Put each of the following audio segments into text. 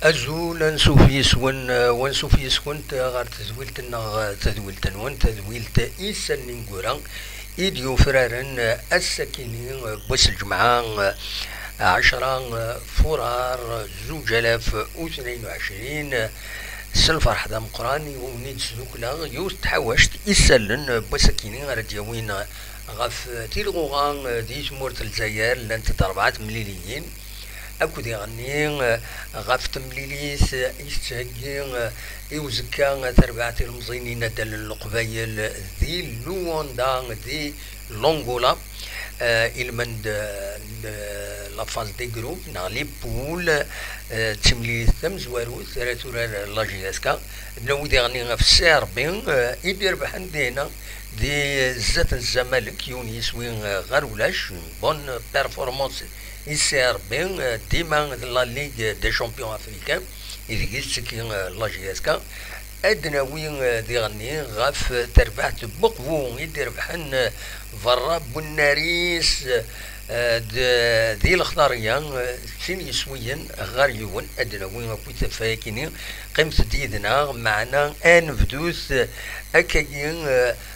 أزول نسوف يسون ونسوف يسون غار تزويلتنا تزويلتن تزويلت إيسان نينغوران إيديو فرارن السكينين بوس الجمعة 10 فرار 2022 سلفر حدا مقراني ونيد سلوكنا يوز تحوشت إسالن بوسكينين رديوين غف تيلغوغان دي مورت الجزائر لانت 4 مليليين أكو دي غني غف تمليليس يستهجين يوزكا تربعتي المزينين دل القبايل ذي لواندا دي لونغولا إلمن لا فاز دي جروب نغلي بول تملي ثم زوارو ثلاثة لاجياسكا نو دي غني غف السيربين يدير بحندينا دي زات الزمالك يونيس وين غرولاش بون بيرفورمانس يسير بين ديما لا ليغ دي شامبيون افريكان إذا كي لاجياسكا أدنى وين دي غني غاف تربعت بقفو يدير بحن فرا بناريس دي الخضارية سين يسويا غاريون أدنى وين كنت فاكيني قيمة ديدنا معنا أن فدوث أكاين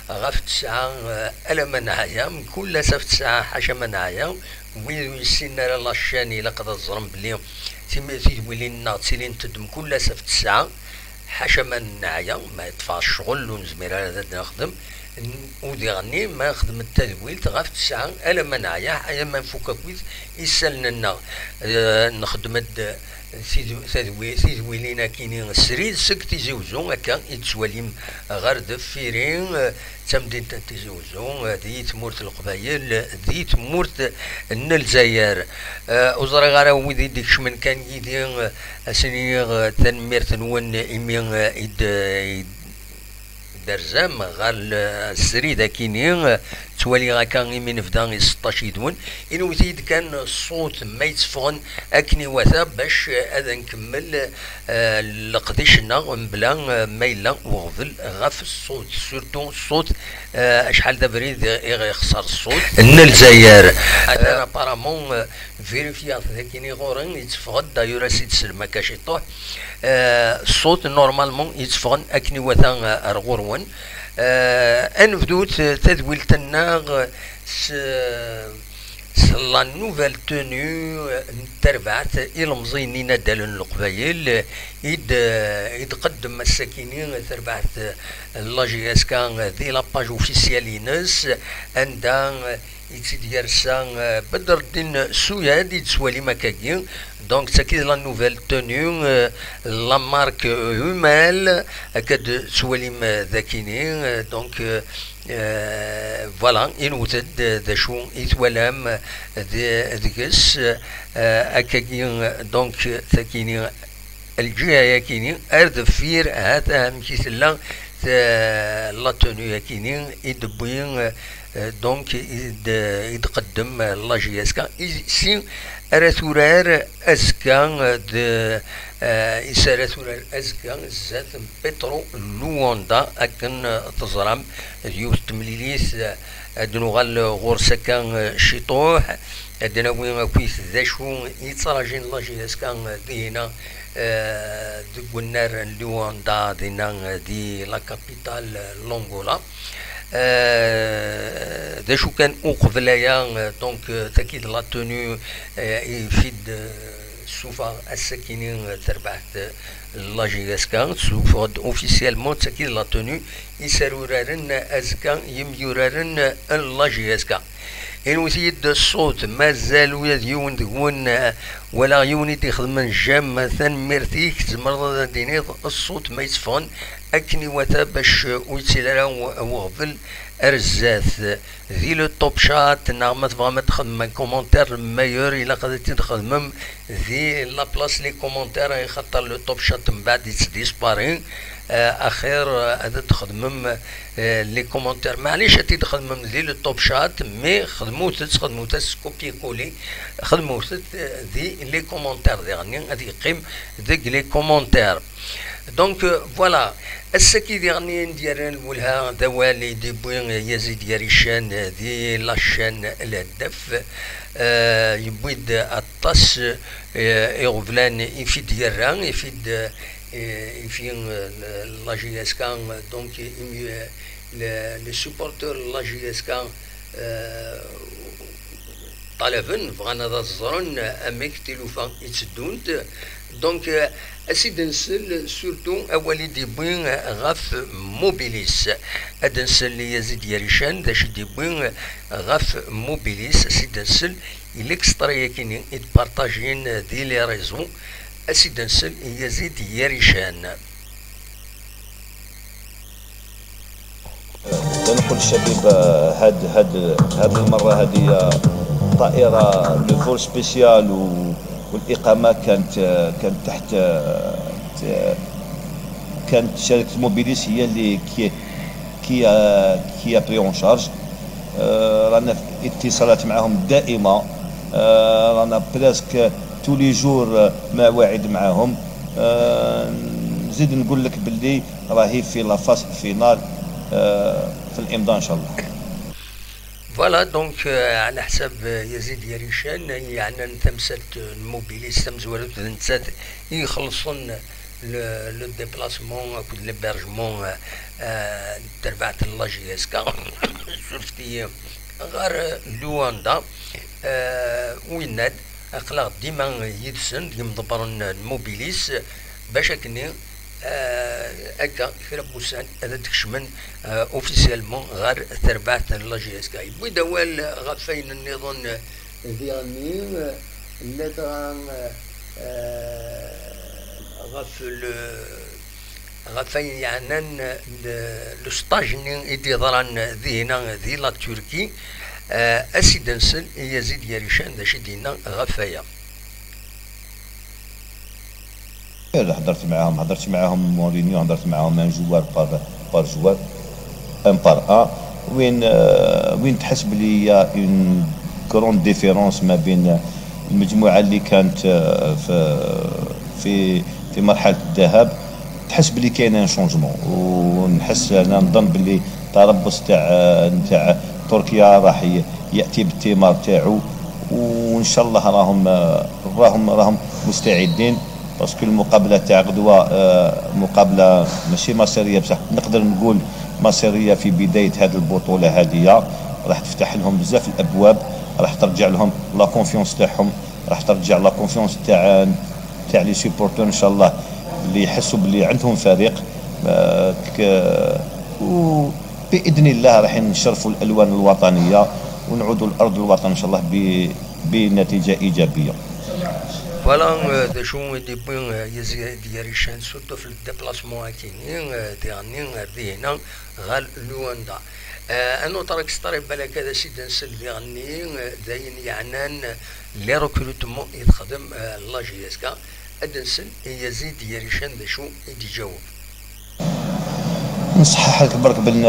غاف 9 ألا منايا كل سف 9 حاشا منايا وين السنة لاشاني لقد الظلم بلي تيمثي ولينا تسيلين تدم كل سف 9 حاشا منايا ما يطفى الشغل ونزمير هذا نخدم ودي غني ما خدم التدويل تغاف 9 ألا منايا حيا ما نفوكا كويس يسالنا نخدم سيدوي لينا كينين السريد سك تيزوزون هكا يتسواليم غير دفيرين تمدين تيزوزون دي تمورت القبايل دي تمورت الجزائر وزرا غارا ويدي ديك شمن كان يدي سنين تنمير تنون إمين درزام غال السريدة كينين توالي غاكا من فدان 16 يدون إنو تيد كان الصوت ما يتفغن أكني وثا باش هذا نكمل لقديشنا بلا ميلا وغفل غاف الصوت سورتو الصوت شحال دا بريد يخسر الصوت ان الجزائر هذا ابارامون فيريفيات كيني غورن يتفغد دايورا سيد سلما كاشي طوح الصوت نورمالمون يتفغن أكني وثا رغورون انفدوت تدويلتنا لا نوفيل تونيو تربعت المزينين دالن القبايل يتقدم الساكنين تربعت لاجياسكا دي لاباج اوفيسيالينس عندها يتديرسا بدر الدين سوياد يتسوالي مكاكين دونك ساكي لا نوفيل تونيو لا مارك هومال اكاد سواليم ذاكينين دونك فوالا ينوتد ذا شو يتولام ذكس اكاكين دونك ثاكيني الجهه ياكيني ارد فير هذا مكيسلا لا تونيو ياكيني يدبوين دونك يتقدم لاجياسكا سي راتورار اسكا إسارة الأزكى زات بترو لواندا أكن تزرم يوث تمليليس أدنوغال غورسكا شيطوح أدنوين كويس ذاشو يتراجين لاجياسكا دينا دقنار لواندا دينا دي لا كابيتال لونغولا ذاشو كان أقبلايا دونك تأكيد لا تونيو يفيد سوفا الساكنين تربعت لاجياسكا سوفا اوفيسيالمون تأكيد لا تونيو يسارورارن أزكا يميورارن لاجياسكا إنو سيد الصوت مازالو يديون دقون ولا يوني تخدمن جام مثلا ميرتيك تزمر دينيض الصوت ما يتفغن أكني وثا باش ويتسيلارا وغفل أرزاث ذي لو توب شات نعم تبغى ما تخدم كومونتير مايور إلا قدرتي تخدمم ذي لا بلاص لي كومونتير يخطر لو توب شات من بعد يتديسبارين اخير هذا تخدمم لي كومونتير معليش هاتي تخدمم ذي لو توب شات مي خدموت كوبي كولي خدموت ذي لي كومونتير يعني غادي يقيم ذيك لي كومونتير دونك فوالا السكي يعني ندير ولها دوالي دي بوين يزيد يريشان دي لاشان الهدف يبويد الطس يغفلان يفيد يران يفيد يفيد لا جي اس كان دونك لي سوبورتور لا جي اس كان طلبن بغانا ذا الزرن اميك تلوفا يتسدونت دونك اسيد نسل سورتو اولي ديبوين غاف موبيليس اد نسل يزيد يريشان داش ديبوين غاف موبيليس اسيد نسل الاكسترا يكيني يتبارطاجين دي لي ريزو اسيد نسل يزيد يريشان. نقول للشباب هاد المره هذه طائره لو فول سبيسيال والاقامه كانت تحت كانت شركه موبيليس هي اللي كي بري اون شارج. رانا في اتصالات معهم دائمه، رانا بريسك تو لي جور مواعيد معهم. نزيد نقول لك باللي راهي في لا فاز فينال في الامضاء ان شاء الله. فوالا دونك على حساب يزيد يريشان يعني تمثلت الموبيليس تمزولت نتسات يخلصون لو ديبلاسمون كود ليبرجمون تربعت لا جي اس كا شفتي غير لواندا ويناد اقلاق ديما يدسن يمضبرن الموبيليس باش كني هكا في ربوسان هذا تكشمن اوفيسيالمون غير تربعت لا جي اس كاي بوي دوال غفين النظام ديالني اللي تران غفين يعني لو ستاج اللي ضران ذينا ذي لا تركي اسيد نسل يزيد يريشان داش دينا غفايا. هضرت معاهم مورينيو، هضرت معاهم ان جوار بار جوار ان بار ان وين تحس بلي اون كرون ديفيرونس ما بين المجموعه اللي كانت في مرحله الذهاب. تحس بلي كاين ان شونجمون، ونحس انا نظن بلي تربص تاع تركيا راح ياتي بالثمار تاعو، وان شاء الله راهم مستعدين. باسكو المقابله تاع غدوه مقابله ماشي مصيريه بصح نقدر نقول مصيريه في بدايه هذه البطوله هذه، راح تفتح لهم بزاف الابواب، راح ترجع لهم لا كونفيونس تاعهم، راح ترجع لا كونفيونس تاع لي سوبورتور ان شاء الله اللي يحسوا باللي عندهم فريق. وباذن الله راح نشرفوا الالوان الوطنيه ونعودوا لارض الوطن ان شاء الله بنتيجه ايجابيه. فوالا دا شو دي بوين يزيد يريشان سورتو في الديبلاسمون كاينين ديالني هنا غال لواندا انو تراك ستاري بالك هذا سيد نسل ديالني داين يعنان لي ريكروتمون يخدم لا جي اس كا ادنسل يزيد يريشان دا شو يدي جاوب. نصحح لك برك بين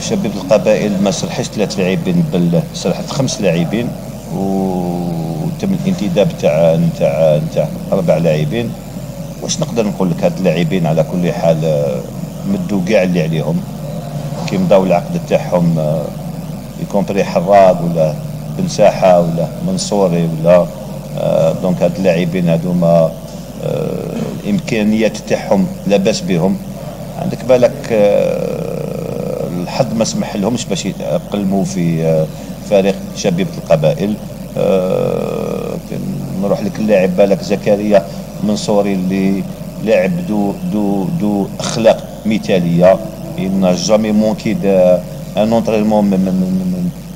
شباب القبائل ما سرحش 3 لاعبين بل سرحت 5 لاعبين وتم الانتداب نتاع 4 لاعبين. واش نقدر نقول لك هاد اللاعبين على كل حال مدوا كاع اللي عليهم كي مضاو العقد تاعهم يكونبري حراق ولا بن ساحه ولا منصوري ولا دونك هاد اللاعبين هادوما الامكانيات تاعهم لاباس بهم. عندك بالك الحظ ما سمح لهمش باش يقلموا في فريق شبيبة القبائل. نروح لك اللاعب بالك زكريا منصوري اللي لاعب دو اخلاق مثاليه، ان جامي مونكي ان اونترينمون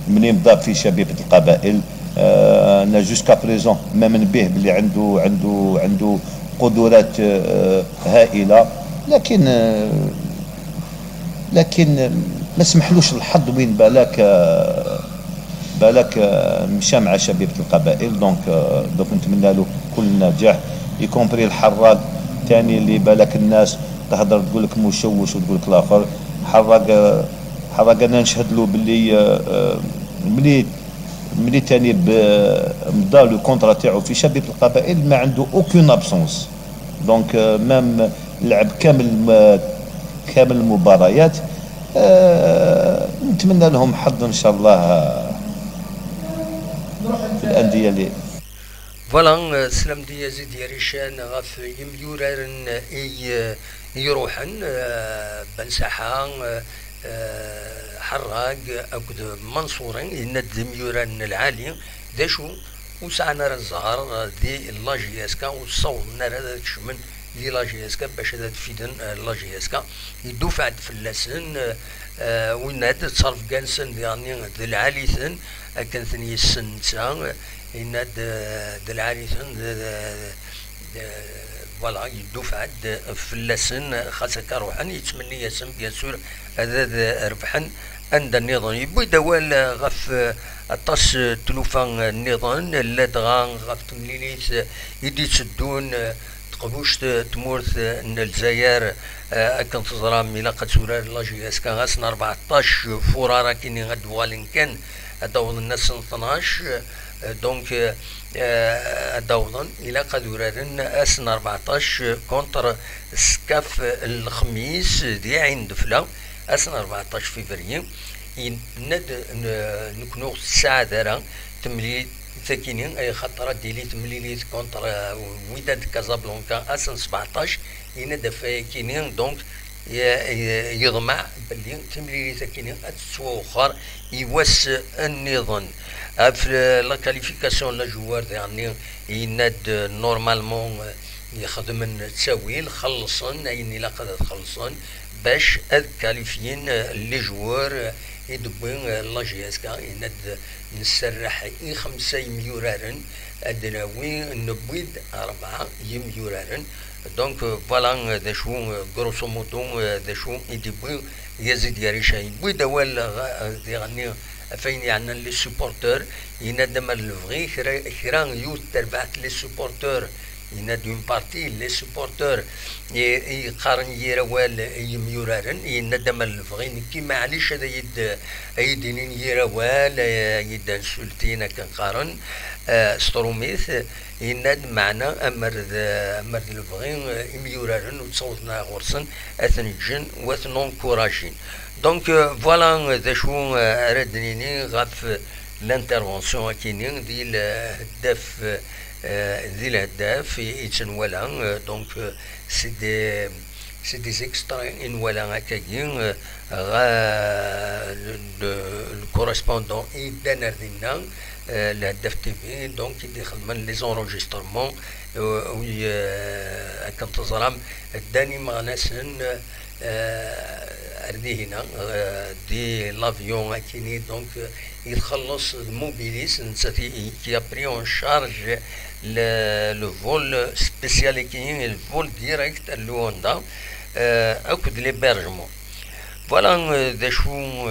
من يبدا في شبيبة القبائل. انا جوسكا بريزون ما من به بلي عنده قدرات هائله، لكن ما سمحلوش الحظ وين بالك مشى مع شبيبة القبائل. دونك نتمنى له كل نجاح يكونبري الحراق ثاني اللي بالك الناس تهضر تقول لك مشوش وتقول لك الاخر حراق انا نشهد له باللي ملي ثاني مضى لو كونترا تاعو في شبيبة القبائل ما عنده اوكين ابسونس. دونك مام لعب كامل المباريات. نتمنى لهم حظ ان شاء الله في الانديه اللي فوالا. سلام دي زيد يا ريشان غاف يميورارن يروحن بن ساحة حراق أكد منصورين يند ميوران العالي ذا شو وسعنا الزهر دي لاجياسكا وصوت نار شمن دي لاجياسكا باش هذا تفيدن لاجياسكا يدفع في اللسن ويناد تصرف كانسن يعني ذي العاليثن كانت يسن تسا يناد ذي العاليثن فوالا يدفع في اللسن خاصة كروحا يتمنى يسن بيان سور هذا ربحا عند النظام يبوي دوال غف الطاس تلوفان النظام لا دغان غف تمليليت يدي تسدون تقبوش تمورث الجزائر كان تزرام إلا قد سورار لاجياس كان غاسنا 14 فرارة كيني غد والين كان داوض الناس 12 دونك داوضن إلا قد ورارن أسنا 14 كونتر سكاف الخميس دي عين دفلة أسنا 14 فبراير ند نكونو الساعة دارا تملي ثاكينين أي خطرة ديلي تمليليت كونتر وداد كازابلانكا أسن 17 يند فاكينين دونك يضمع بلي تمليلي ثاكينين أتسوخر يوس النظام في لا كاليفيكاسيون لا جوار يعني يند نورمالمون يخدم تساويل خلصن أين إلا قد خلصن باش كاليفيين لي جوار يدبون لاجياسكا يند نسرح 5 مليورارن أدناوي نبويد 4 مليورارن دونك فوالا ذا شو غروسو مودو ذا شو يدبون يزيد يريشا يبوي دوال يعني فين يعني لي سوبورتور ينادم الفغي خيران يوت تربعت لي سوبورتور ينادم اون بارتي لي سوبورتور يقارن يروال يميورارن ينادم الفغي كيما عليش هذا يدينين يروال يدان سلتينا كنقارن ستروميث يناد معنا امر الفغي يميورارن وتصوتنا غرسن اثنجن واثنون كوراجين دونك فوالا ذا شو ردنيني غاف لانترفونسيون كينين ديال الهداف ذي الهداف يتنولا دونك سي دي زيكسترا ان ولا هكاكين غا الكوريسبوندون يدانا دينا الهداف تي في دونك يدي خدمن لي زونجسترمون وي كان تزرم داني مغناسن أردي هنا دي لافيون أكيني دونك يتخلص الموبيليس نساتي كي بري اون شارج لو فول سبيسيال كاين الفول ديريكت لواندا أكد ليبرجمون فوالا ذا شو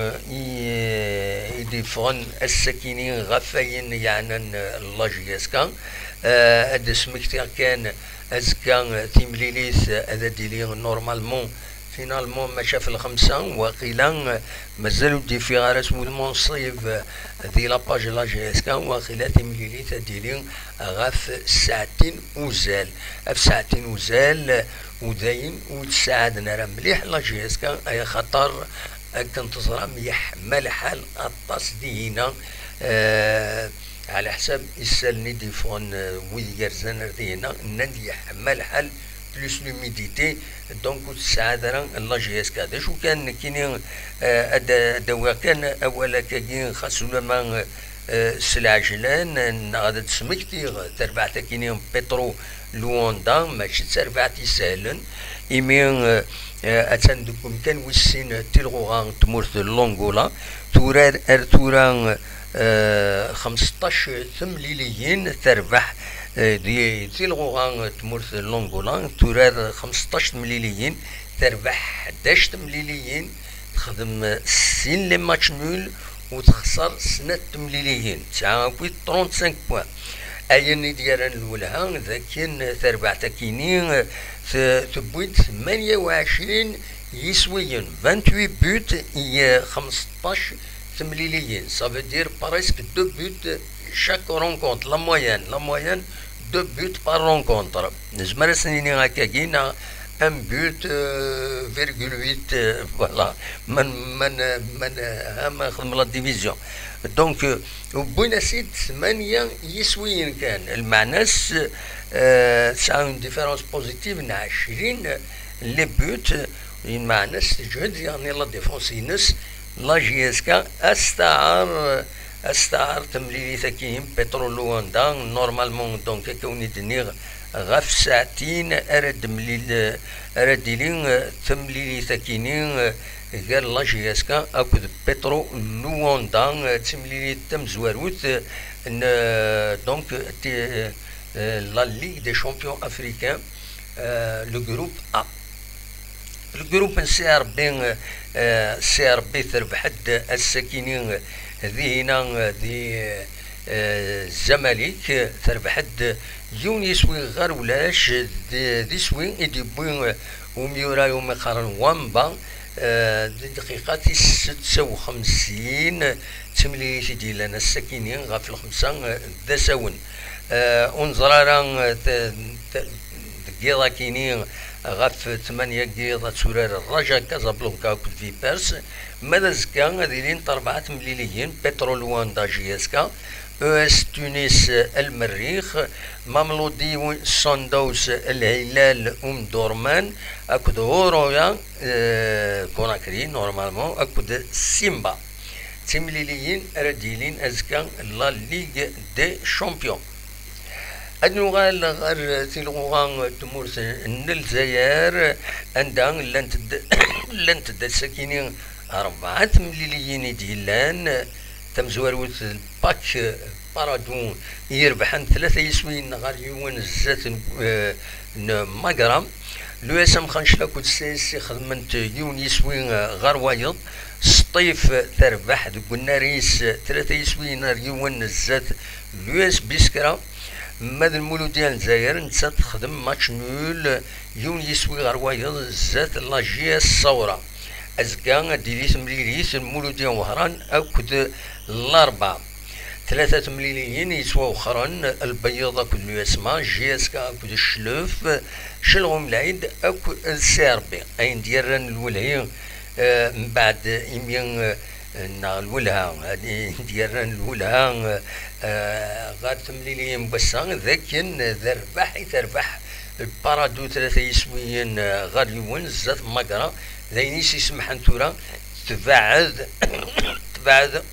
يديفون السكينين غفاين يعني لاجياسكا هاد سمكتي كان أزكا تيمليليث هذا ديلي نورمالمون فينالمون ما شاف الخمسة وقيلا مازالو دي في غارس والمنصيف ذي لاباج لاجياسكا وقيلا تيمليليث ديلي غاف ساعتين وزال في ساعتين وزال وداين وتساعدنا راه مليح لاجياسكا اي خطر كنتظرم يحمل حال الطاس دي هنا على حساب يسالني ديفون ويدير زنر دي هنا ندي يحمل حال بلوس لوميديتي دونك تساعد راه لاجياسكا دا شو كان كاينين دوا كان اولا كاين خاصو لما سلعجلان غادا تسمكتي تربعتا كاينين بترو لواندا ماشي تربعتي سهلا إيمين أتندكم كان وسين تلغوغان تمورث لونغولا توران 15 ثمليليين تربح دي تلغوغان تمورث لونغولا تورار 15 مليليين تربح 11 مليليين تخدم سين لي ماتش نول وتخسر سنة مليليين 35 بوان أيني ديالان الولها ذاكين تربعتا كينين تبويت 28 يسويين 28 بوت 15 تمليليين صافي دير باريسك 2 بوت شاك رونكونتر لا مويان 2 بوت بار رونكونتر نجمر سنيني هكاكين un but, 0,8 voilà من هما خدم لا ديفيزيون دونك وبوينا سيد 8 يسويين كان المعناس سا اون ديفيرونس بوزيتيف ن 20 لي بوت المعناس تجهد يعني لا ديفونس ينس لا جي اس كا استعار تمليلي ثكيهم بترول لواندا نورمالمون دونك كوني دنيغ غف ساعتين أردلين تمليلي ثكينين غير لا جي اس كا اكود بترو لواندا تمليلي تمزواروت دونك لا ليغ دي شامبيون افريكان لو جروب ا الجروب سي ار بي تربح السكينين ذي هنا ذي الزمالك تربح يوني سوي غير ولاش ذي سوي يدي بوين وميورا يوم قارن وامبا دقيقة 56 تمليلي ديال لنا السكينين غاف الخمسة ذا ساون انزرارا دقيقة كينين غاف 8 دقيقة تسورار الرجا كازابلانكا كود في بيرس ماذا زكا هذيلين 4 مليليين بترول واندا جي اس كا او اس تونس المريخ ماملودي ساندوس الهلال دورمان اكود هورويا كوناكري نورمالمون اكود سيمبا تمليليين رديلين ازكا لا ليغ دي شامبيون أنو غير تلغوغان تمورس الجزائر عندها لنت ساكنين 4 مليليين ديالان تمزوروت الباك بارادون يربحن 3 يسوين غير يوان الزات ماكرام لو اس ام خنشلا كود سي خدمت يون يسوين غير وايض سطيف تربح قلنا ريس 3 يسوين يوان الزات لو اس بيسكرا ماذا المولود ديال الجزائر نتا تخدم ماتش نول يون يسوي غير وايض زات لا جي اس الصورة ازكا ديليس مليليس المولود ديال وهران اكد الاربعة 3 مليليين يسوا وخران البيضة كل يسمى جي اس كا اكد الشلوف شلغم العيد اكد السيربي اين ديالران الولهين من بعد يمين الولها ديالران الولها غاد تمليليين بسان ذاكن ذربح تربح البارادو 3 يسويين غاد يون زات مقرا ذاينيس يسمحن تورا تبعد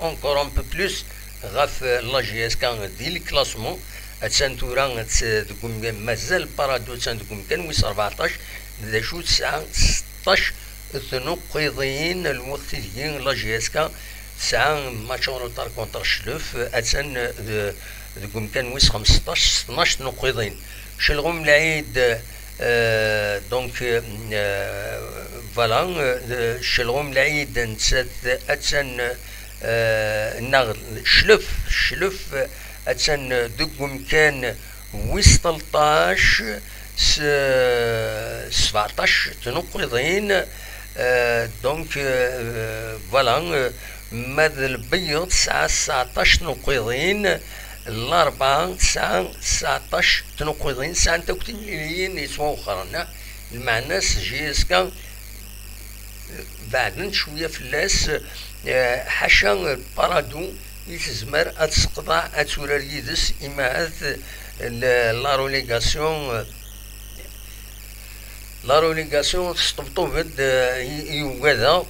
اونكور ان بو بلوس غاف لا جي اس كان دي الكلاسمون اتسان تورا تقوم مازال البارادو تسان تقوم كان ويس 14 ذا شو 9 16 ثنقيضين الوقت ديال لا جي اس كان ساعة ماتش روتار كونتر الشلوف اتسن دقوم كان ويس 15 12 نقيضين شلغم العيد دونك فوالا شلغم العيد نسات اتسن نغل شلف اتسن دقوم كان ويس 13 17 تنقيضين دونك فوالا ماذا البيض 19 نقيضين الأربعة 19 تنقيضين ساعة تكتين ليين يسوا أخرى المعناس جي اس كا بعد شوية فلاس حاشا البارادو يتزمر اتسقطع اتسورار يدس إما لا روليغاسيون تستبطو بد يوغادا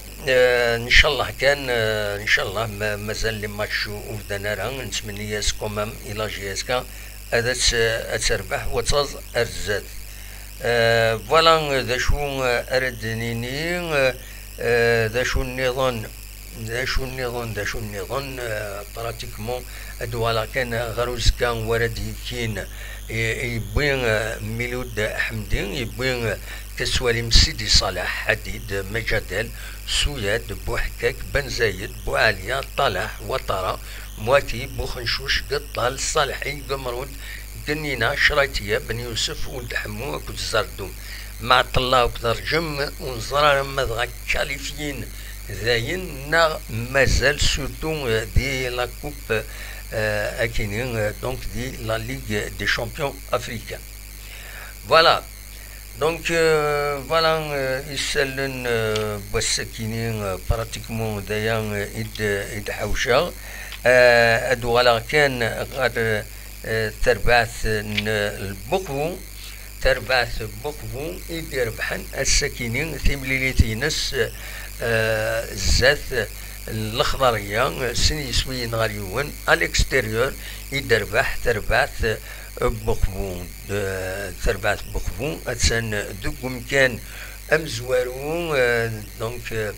ان شاء الله كان ان شاء الله مازال لي ماتش وفدنا راه نتمنى كومام الى جي اس كا هذا تربح وتصاز ارزات فوالا ذا شو اردنيني ذا شو النظام براتيكمون ادوالا كان غروز كان ورد كين يبين ميلود حمدين يبين كسواليم سيدي صالح حديد مجادل سوياد بوحكاك بن زايد بوعالية طلح وطرة مواتي بوخنشوش قطال صالحي قمرود دنينا شرايتية بن يوسف ولد حمو كنت زردوم مع طلا وكدر جم ونزرار مذغا كاليفيين ذاين نا مازال سورتو دي لا كوب اكينين دونك دي لا ليغ دي شامبيون افريكان فوالا دونك فوالا يسالن بوسكينين براتيكمون دايا إد حوشة ادو غالا كان غاد تربعث البقو تربعث بقو يدير بحن السكينين ثمليليتينس الزات الخضرية سني سوين غاليون الاكستيريور يدربح تربعث بقبون تربعث بقبون اتسان دوك مكان امزوارو دونك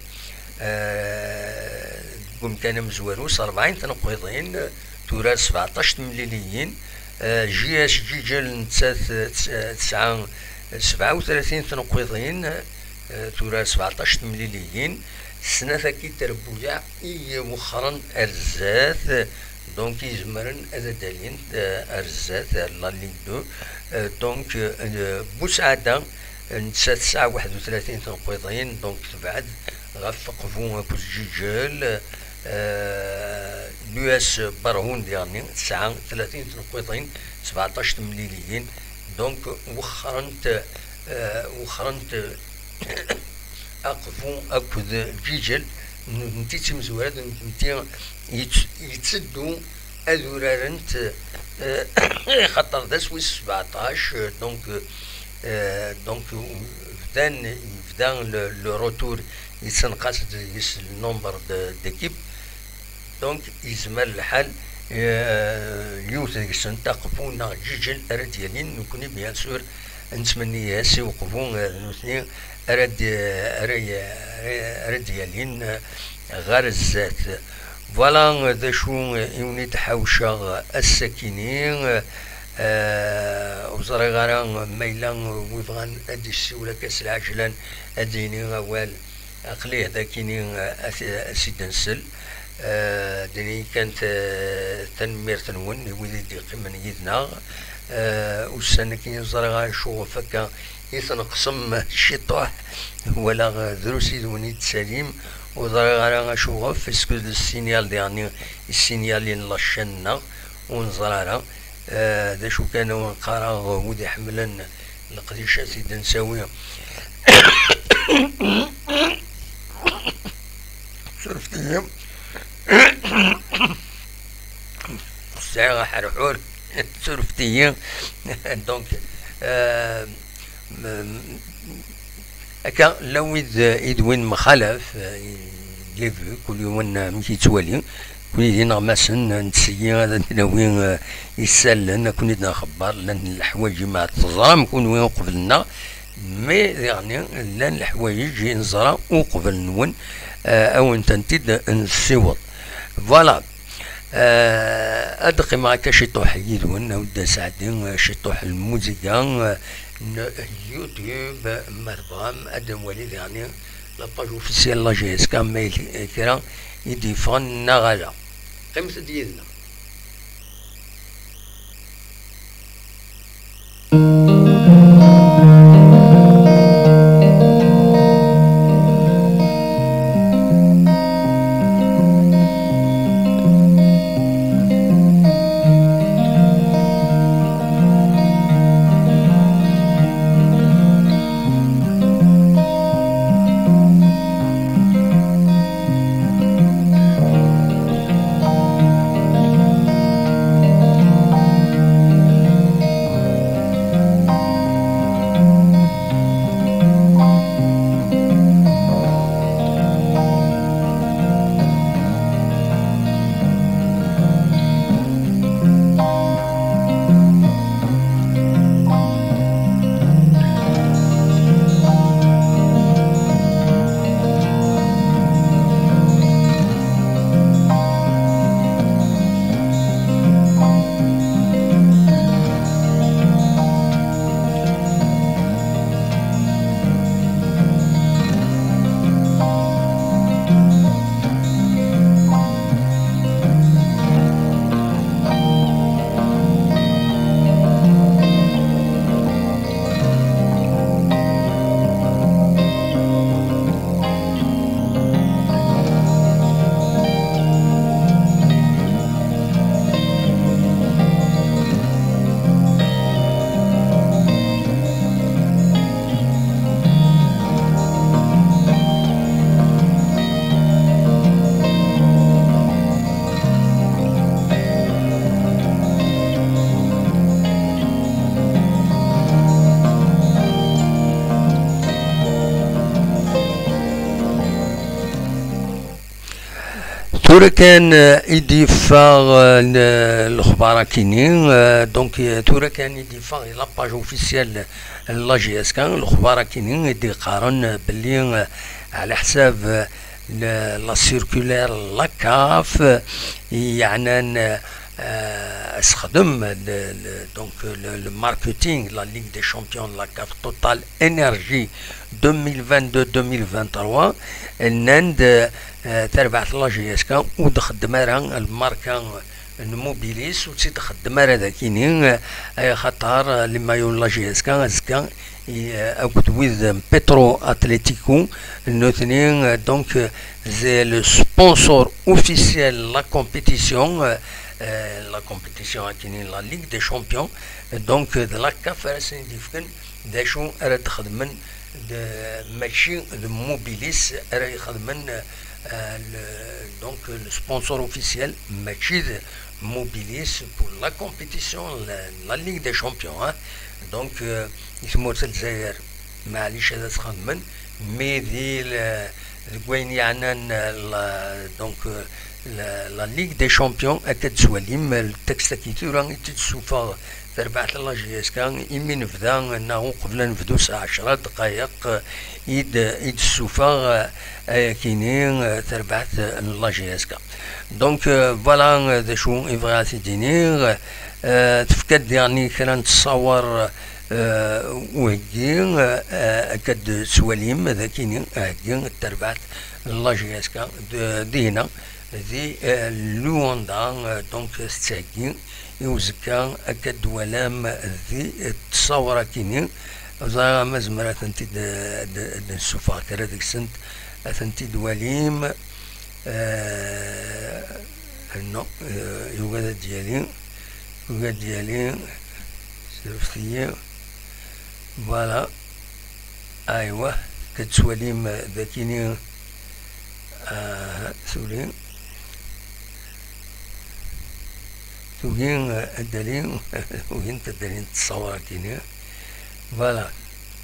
مكان امزوارو 40 تنقيضين تورا 17 مليليين جي اس جي جل تسعة 37 تنقيضين تورا 17 مليليين السنة كي تربويا اي مخرا ارزات دونك يزمرن ازدالين ارزات لا ليغ دونك بوسعادة نتسا 9 31 تنقيضين دونك تبعد غف قفون كوز جيجل اليو اس برهون ديالني 9 30 تنقيضين 17 مليليين دونك وخرنت اقفون اكوذ جيجل نتي تمزورات نتي يتسدو اذورارنت خطر دا سويس 17 دونك بدان لو روتور يتنقص النمبر ديكيب دونك يزمر الحال يوث ديك تقفونا جيجل اراد ديالين نكوني بيان سور نتمنى ياسي وقفون نوثني اراد ديالين غير الزات فوالا ذا شو يوني تحوشا السكينين وزري غارا ميلان ويبغان ادي السولة كاس العجلان اديني غوال اقليه ذاكيني سيدنسل دني كانت تنمير تنون ويدي قمن يدنا والسنة كي زري غارا شو فكا يتنقسم الشطوح ولا دروسي دوني تسليم وضري غانا شوغف اسكو السينيال ديالني السينيال لاشنا ونزرارا دا شو كانوا نقرا ودي حملن القديشات سيدنا نساويها شرفتي الساعة حرحول شرفتي دونك هكا لو إذ وين مخالف ليفو كل يوم مشي توالي كوني دينا مثلا نتسيي هذا وين يسالن كوني دينا خبار لان الحوايج ما تزرام كون وين قبلنا مي يعني لان الحوايج نزرا وقبل نون او انت نسيوط فوالا ادقي معك شطوح يدون ودا ساعدين شطوح الموسيقى يوتيوب مربام ادم وليد يعني لاباج اوفيسيال لا جي اس كان ميل كرا يديفون نغالا قيمة ديالنا تورا كان يديفا الاخبار كاينين دونك تورا كان يديفا لاباج اوفيسيال لا جي اس كان الاخبار كاينين يدي قارن باللي على حساب لا سيركولير لا كاف يعني استخدم دونك الماركتينغ لا ليغ دي شامبيون لا كاف توتال انرجي 2022-2023 الناند تربعت لا جي اس كان ودخدم راه الماركه نموبيليس وتخدم راه ذاكينين خاطر لما يون لا جي اس كان زكا اكد ويز بيترو اتليتيكو الاثنين دونك زي لو سبونسور اوفيسيال لا كومبيتيسيون لا كومبيتيسيون كاينين لا ليغ دي شامبيون دونك لا كاف راسين ديفكن داشو راه تخدمن ماشي موبيليس راه يخدمن donc le sponsor officiel ماشي موبيليس pour la compétition la Ligue des Champions donc يسمو الجزائر معليش هذا تخدمن مي دي الكوين يعني دونك لا ليغ دي شامبيون اكاد سواليم التكست كيتو راه تتسوفا تربعت لا جي اس كان يمين نبدا انه قبل نبدو ساعه 10 دقائق يد السوفا كاينين تربعت لا جي اس كان دونك فوالا ذا شو يبغى تدينير تفكد يعني كان نتصور وهكين اكاد سواليم ذا كاينين هكين تربعت لا جي اس كان دينا ذي لواندا دونك ستاكين يوزكا اكاد ولام ذي التصاورة كينين زعما مزمرة ثنتي نسوفا كرا ديك السنت ثنتي دواليم نو يوغادا ديالي سرفتية فوالا ايوا كتسواليم ذاكينين سولين وين الدليل وين الدليل تصور كينيا فوالا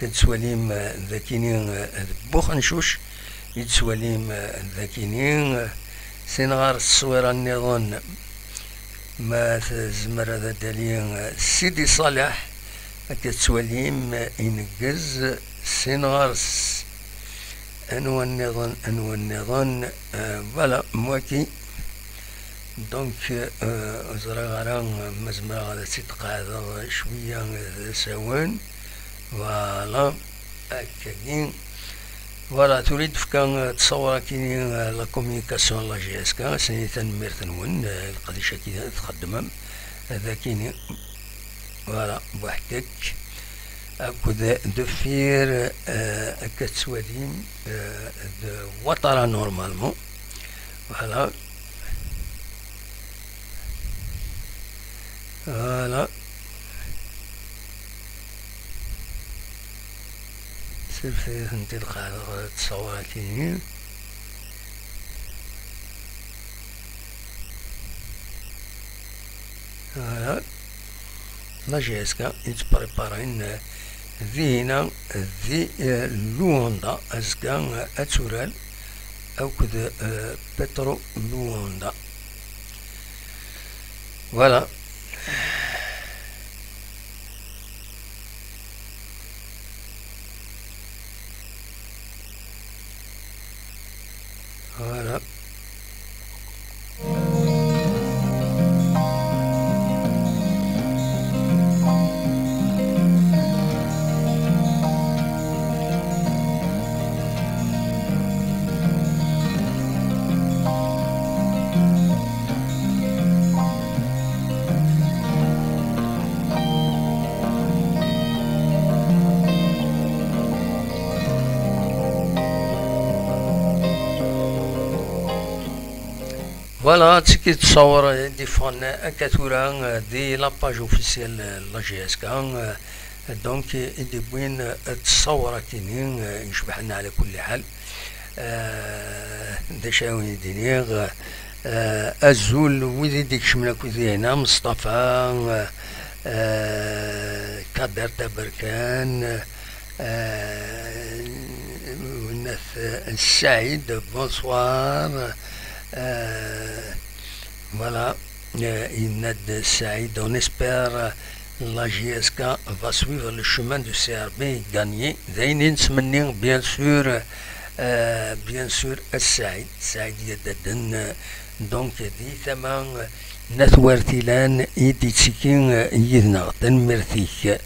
كتسواليم ذاكينين بوخنشوش يتسواليم ذاكينين سينغار الصويرة النظام ما تزمر هذا الدليل سيدي صالح كتسواليم ينقز سينغار انو النظام فوالا مواكي دونك زرا غران مزمرة غادا تتقاعد شوية سوان فوالا هكاكين فوالا تريد فكان تصور كاينين لا كوميونيكاسيون لا جي اس كا سني تنمير تنون القضية كي تخدم هذا كاينين فوالا بوحدك اكو دفير كتسواليم وطرا نورمالمون فوالا فوالا سير انتي القاعدة تصور كاينين فوالا لا جي اس كا يتبريبارين ذي هنا ذي لواندا ازكا اتورال او كذا بترو لواندا فوالا فوالا فوالا تسكي تصور دي فان اكاتورا دي لاباج اوفيسيال لا جي اس كان دونك دي بوين تصور كاينين يشبحنا على كل حال دشاوي دينيغ ازول ويدي ديك شملك ويدي هنا مصطفى كادر تبركان والناس السعيد بونسوار Voilà, Inad Saïd, on espère la JSK va suivre le chemin du CRB et gagner. Zainin Smenning, bien sûr, Saïd, Saïd Yadaden, donc, dit Thaman, Nathwartilan, Iditikin, Yidna, Mertik.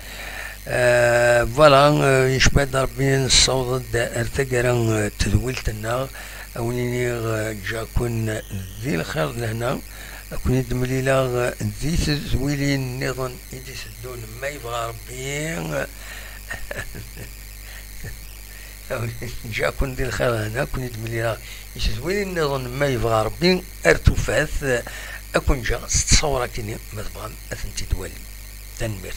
فوالا يشبه ربي نصوض ارتقرا تذويلتنا اونيني جا كون ذي الخير لهنا كون دمليلا ذي تذويلين نظن يدي سدون ما يبغى ربي جا كون ذي الخير هنا كون دمليلا يتذويلين نظن ما يبغى ربي ارتفاث اكون جا تصورة كيني ما تبغى اثنتي دوالي تنمير